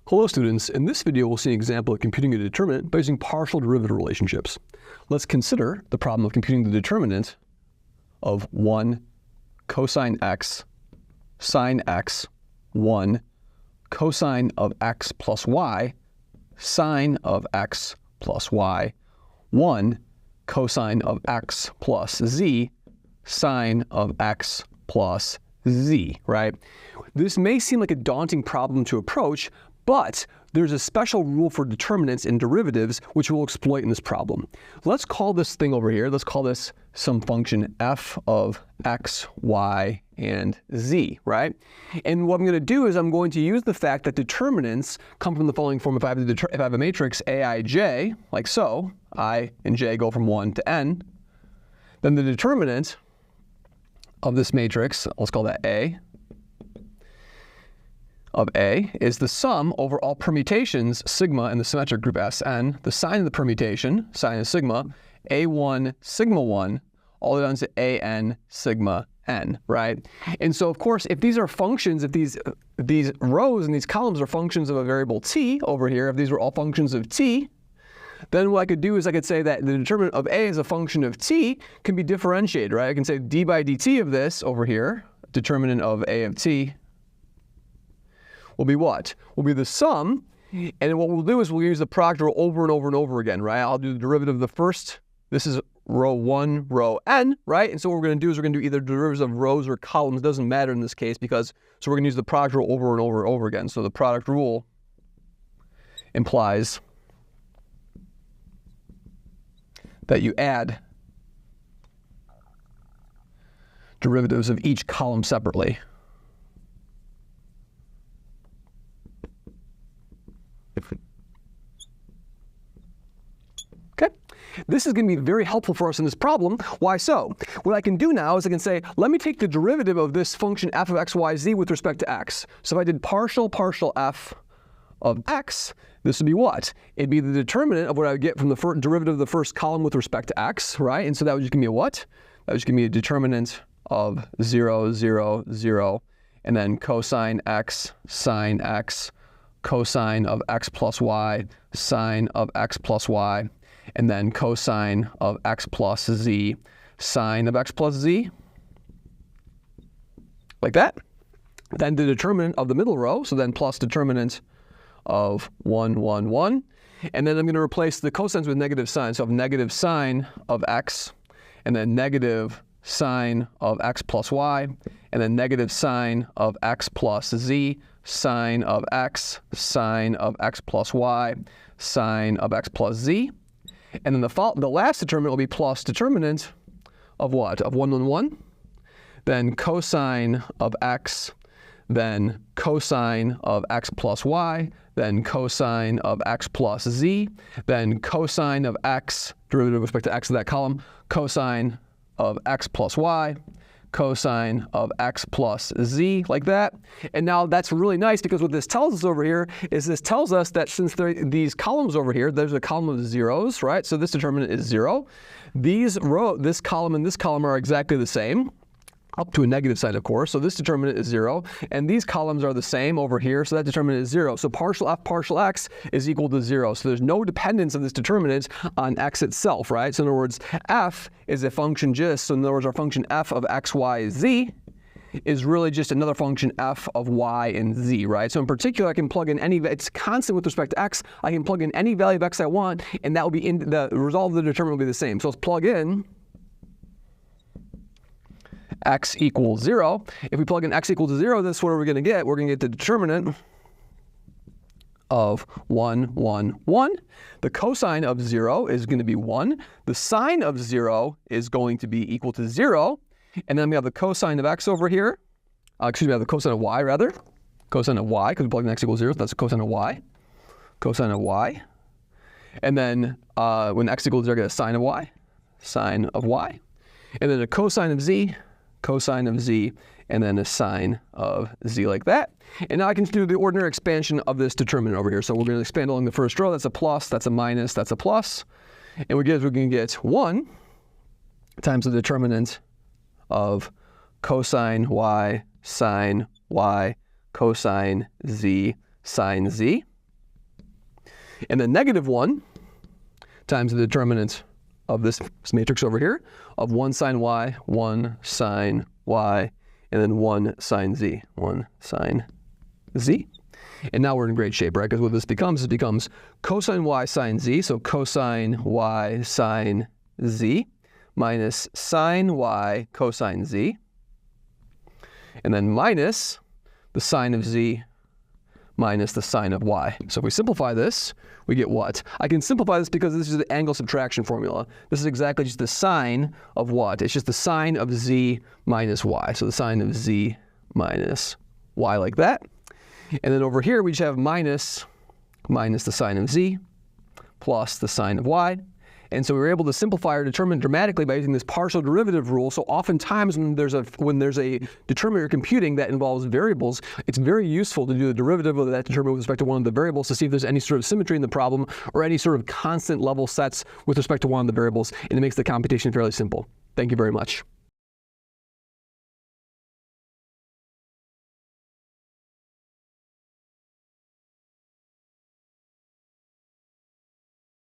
Hello students, in this video we'll see an example of computing a determinant by using partial derivative relationships. Let's consider the problem of computing the determinant of 1 cosine x sine x 1 cosine of x plus y sine of x plus y 1 cosine of x plus z sine of x plus z, right? This may seem like a daunting problem to approach, but there's a special rule for determinants and derivatives which we'll exploit in this problem. Let's call this thing over here, let's call this some function f of x, y, and z, right? And what I'm going to do is I'm going to use the fact that determinants come from the following form. If I have a matrix aij, like so, I and j go from 1 to n, then the determinant of this matrix, let's call that A, of A is the sum over all permutations sigma in the symmetric group Sn, the sign of the permutation, sign of sigma, A1 sigma 1, all the way down to An sigma n, right? And so of course, if these are functions, if these rows and these columns are functions of a variable t over here, if these were all functions of t, then what I could do is I could say that the determinant of A as a function of t can be differentiated, right? I can say d by dt of this over here, determinant of A of t, will be what? Will be the sum, and what we'll do is we'll use the product rule over and over and over again, right? I'll do the derivative of the first, this is row 1, row n, right? And so what we're going to do is we're going to do either derivatives of rows or columns, doesn't matter in this case, because, so we're going to use the product rule over and over and over again. So the product rule implies that you add derivatives of each column separately. Okay, this is going to be very helpful for us in this problem. Why so? What I can do now is I can say, let me take the derivative of this function f of x, y, z with respect to x. So if I did partial f of x, this would be what? It'd be the determinant of what I would get from the derivative of the first column with respect to x, right? And so that would just give me a what? That would just give me a determinant of 0, 0, 0, and then cosine x, sine x, cosine of x plus y, sine of x plus y, and then cosine of x plus z, sine of x plus z, like that. Then the determinant of the middle row, so then plus determinant of 1, 1, 1. And then I'm going to replace the cosines with negative signs. So I have negative sine of x, and then negative sine of x plus y, and then negative sine of x plus z, sine of x plus y, sine of x plus z. And then the last determinant will be plus determinant of what? Of 1, 1, 1. Then cosine of x, then cosine of x plus y, then cosine of x plus z, then cosine of x, derivative with respect to x of that column, cosine of x plus y, cosine of x plus z, like that. And now that's really nice because what this tells us over here is this tells us that since these columns over here, there's a column of zeros, right? So this determinant is 0. This column and this column are exactly the same, up to a negative sign, of course. So this determinant is 0, and these columns are the same over here, so that determinant is 0. So partial f partial x is equal to 0. So there's no dependence of this determinant on x itself, right? So in other words, f is a function so in other words, our function f of x, y, z is really just another function f of y and z, right? So in particular, I can plug in any, it's constant with respect to x, I can plug in any value of x I want, and that will be in the result of the determinant will be the same. So let's plug in x equals 0. If we plug in x equals 0, this is what we're going to get. We're going to get the determinant of 1, 1, 1. The cosine of 0 is going to be 1. The sine of 0 is going to be equal to 0. And then we have the cosine of x over here. Excuse me, we have the cosine of y, rather. Cosine of y, because we plug in x equals 0, so that's cosine of y. Cosine of y. And then when x equals 0, I get a sine of y. Sine of y. And then a cosine of z, and then a sine of z, like that. And now I can do the ordinary expansion of this determinant over here. So we're going to expand along the first row. That's a plus, that's a minus, that's a plus. And we can get 1 times the determinant of cosine y, sine y, cosine z, sine z. And then negative 1 times the determinant of this matrix over here of 1 sine y, 1 sine y, and then 1 sine z, 1 sine z. And now we're in great shape, right? Because what this becomes, it becomes cosine y sine z, so cosine y sine z, minus sine y cosine z, and then minus the sine of z minus the sine of y. So if we simplify this, we get what? I can simplify this because this is the angle subtraction formula. This is exactly just the sine of what? It's just the sine of z minus y. So the sine of z minus y like that. And then over here, we just have minus the sine of z plus the sine of y. And so we were able to simplify our determinant dramatically by using this partial derivative rule. So oftentimes when there's a determinant you're computing that involves variables, it's very useful to do the derivative of that determinant with respect to one of the variables to see if there's any sort of symmetry in the problem or any sort of constant level sets with respect to one of the variables, and it makes the computation fairly simple. Thank you very much.